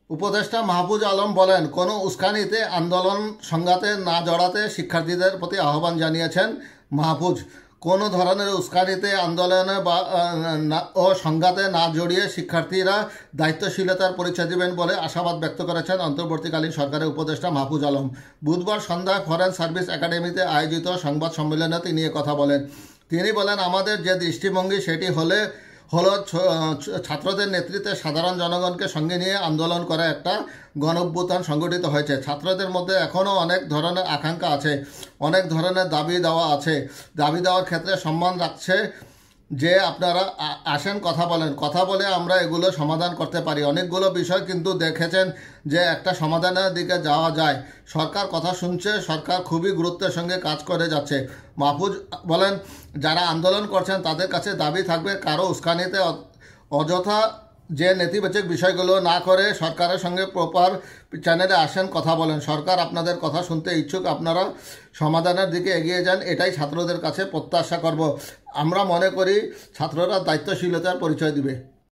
উপদেষ্টা মাহফুজ আলম বলেন, কোনো উস্কানিতে আন্দোলন সংঘাতে না জড়াতে শিক্ষার্থীদের প্রতি আহ্বান জানিয়েছেন মাহফুজ। কোনো ধরনের উস্কানিতে আন্দোলনে ও সংঘাতে না জড়িয়ে শিক্ষার্থীরা দায়িত্বশীলতার পরিচয় দেবেন বলে আশাবাদ ব্যক্ত করেছেন অন্তর্বর্তীকালীন সরকারের উপদেষ্টা মাহফুজ আলম। বুধবার সন্ধ্যায় ফরেন সার্ভিস একাডেমিতে আয়োজিত সংবাদ সম্মেলনে তিনি কথা বলেন। তিনি বলেন, আমাদের যে দৃষ্টিভঙ্গি সেটি হলো ছাত্রদের নেতৃত্বে সাধারণ জনগণকে সঙ্গে নিয়ে আন্দোলন করে একটা গণঅভ্যুত্থান সংগঠিত হয়েছে। ছাত্রদের মধ্যে এখনও অনেক ধরনের আকাঙ্ক্ষা আছে, অনেক ধরনের দাবি দেওয়া আছে। দাবি দেওয়ার ক্ষেত্রে সম্মান রাখছে যে আপনারা আসেন, কথা বলেন, কথা বলে আমরা এগুলো সমাধান করতে পারি। অনেকগুলো বিষয় কিন্তু দেখেছেন যে একটা সমাধানের দিকে যাওয়া যায়। সরকার কথা শুনছে, সরকার খুবই গুরুত্বের সঙ্গে কাজ করে যাচ্ছে। মাহফুজ বলেন, যারা আন্দোলন করছেন তাদের কাছে দাবি থাকবে কারো উস্কানিতে অযথা যে নেতিবাচক বিষয়গুলো না করে সরকারের সঙ্গে প্রপার চ্যানেলে আসেন, কথা বলেন। সরকার আপনাদের কথা শুনতে ইচ্ছুক, আপনারা সমাধানের দিকে এগিয়ে যান, এটাই ছাত্রদের কাছে প্রত্যাশা করব। আমরা মনে করি ছাত্ররা দায়িত্বশীলতার পরিচয় দিবে।